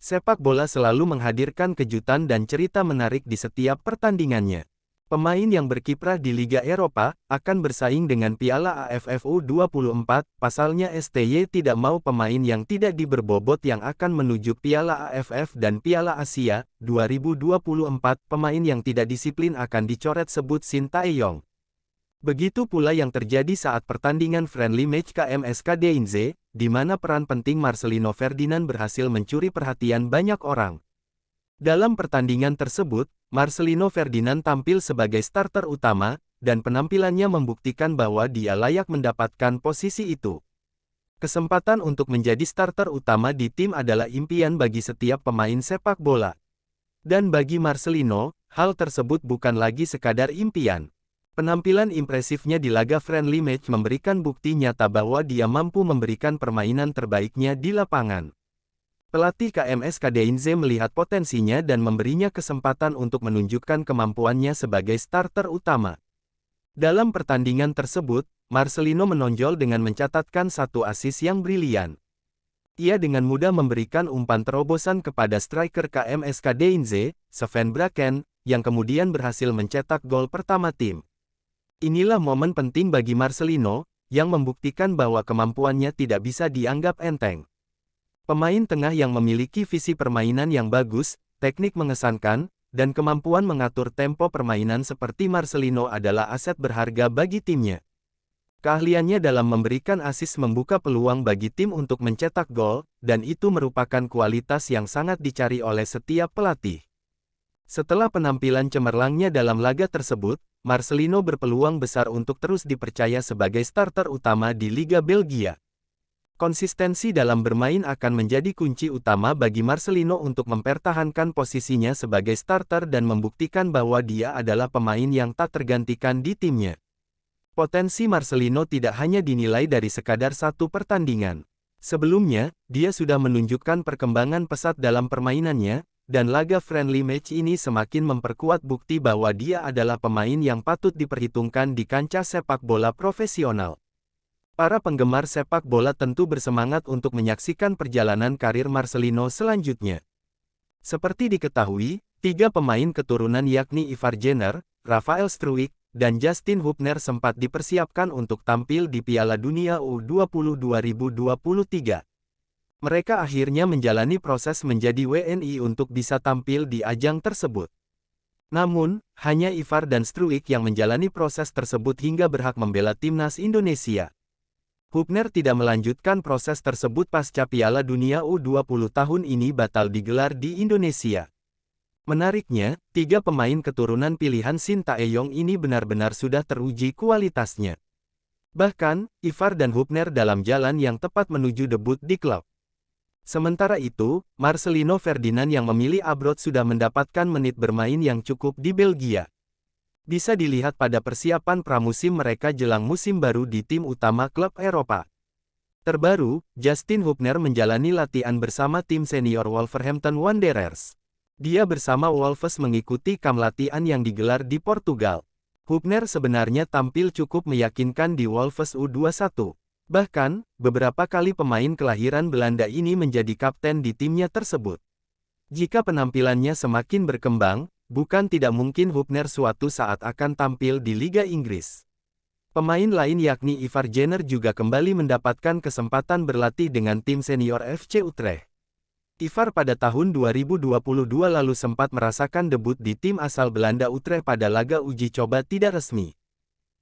Sepak bola selalu menghadirkan kejutan dan cerita menarik di setiap pertandingannya. Pemain yang berkiprah di Liga Eropa akan bersaing dengan Piala AFF U24, pasalnya STY tidak mau pemain yang tidak diberbobot yang akan menuju Piala AFF dan Piala Asia 2024. Pemain yang tidak disiplin akan dicoret, sebut Shin Tae-yong. Begitu pula yang terjadi saat pertandingan friendly match KMSK Deinze, di mana peran penting Marcelino Ferdinand berhasil mencuri perhatian banyak orang. Dalam pertandingan tersebut, Marcelino Ferdinand tampil sebagai starter utama, dan penampilannya membuktikan bahwa dia layak mendapatkan posisi itu. Kesempatan untuk menjadi starter utama di tim adalah impian bagi setiap pemain sepak bola. Dan bagi Marcelino, hal tersebut bukan lagi sekadar impian. Penampilan impresifnya di laga friendly match memberikan bukti nyata bahwa dia mampu memberikan permainan terbaiknya di lapangan. Pelatih KMSK Deinze melihat potensinya dan memberinya kesempatan untuk menunjukkan kemampuannya sebagai starter utama. Dalam pertandingan tersebut, Marcelino menonjol dengan mencatatkan satu assist yang brilian. Ia dengan mudah memberikan umpan terobosan kepada striker KMSK Deinze, Sven Braken, yang kemudian berhasil mencetak gol pertama tim. Inilah momen penting bagi Marcelino, yang membuktikan bahwa kemampuannya tidak bisa dianggap enteng. Pemain tengah yang memiliki visi permainan yang bagus, teknik mengesankan, dan kemampuan mengatur tempo permainan seperti Marcelino adalah aset berharga bagi timnya. Keahliannya dalam memberikan assist membuka peluang bagi tim untuk mencetak gol, dan itu merupakan kualitas yang sangat dicari oleh setiap pelatih. Setelah penampilan cemerlangnya dalam laga tersebut, Marcelino berpeluang besar untuk terus dipercaya sebagai starter utama di Liga Belgia. Konsistensi dalam bermain akan menjadi kunci utama bagi Marcelino untuk mempertahankan posisinya sebagai starter dan membuktikan bahwa dia adalah pemain yang tak tergantikan di timnya. Potensi Marcelino tidak hanya dinilai dari sekadar satu pertandingan. Sebelumnya, dia sudah menunjukkan perkembangan pesat dalam permainannya, dan laga friendly match ini semakin memperkuat bukti bahwa dia adalah pemain yang patut diperhitungkan di kancah sepak bola profesional. Para penggemar sepak bola tentu bersemangat untuk menyaksikan perjalanan karir Marcelino selanjutnya. Seperti diketahui, 3 pemain keturunan yakni Ivar Jenner, Rafael Struijk, dan Justin Hubner sempat dipersiapkan untuk tampil di Piala Dunia U20 2023. Mereka akhirnya menjalani proses menjadi WNI untuk bisa tampil di ajang tersebut. Namun, hanya Ivar dan Struijk yang menjalani proses tersebut hingga berhak membela timnas Indonesia. Hubner tidak melanjutkan proses tersebut pasca Piala Dunia U20 tahun ini batal digelar di Indonesia. Menariknya, 3 pemain keturunan pilihan Shin Tae-yong ini benar-benar sudah teruji kualitasnya. Bahkan, Ivar dan Hubner dalam jalan yang tepat menuju debut di klub. Sementara itu, Marcelino Ferdinand yang memilih abroad sudah mendapatkan menit bermain yang cukup di Belgia. Bisa dilihat pada persiapan pramusim mereka jelang musim baru di tim utama klub Eropa. Terbaru, Justin Hubner menjalani latihan bersama tim senior Wolverhampton Wanderers. Dia bersama Wolves mengikuti kamp latihan yang digelar di Portugal. Hubner sebenarnya tampil cukup meyakinkan di Wolves U21. Bahkan, beberapa kali pemain kelahiran Belanda ini menjadi kapten di timnya tersebut. Jika penampilannya semakin berkembang, bukan tidak mungkin Hubner suatu saat akan tampil di Liga Inggris. Pemain lain yakni Ivar Jenner juga kembali mendapatkan kesempatan berlatih dengan tim senior FC Utrecht. Ivar pada tahun 2022 lalu sempat merasakan debut di tim asal Belanda Utrecht pada laga uji coba tidak resmi.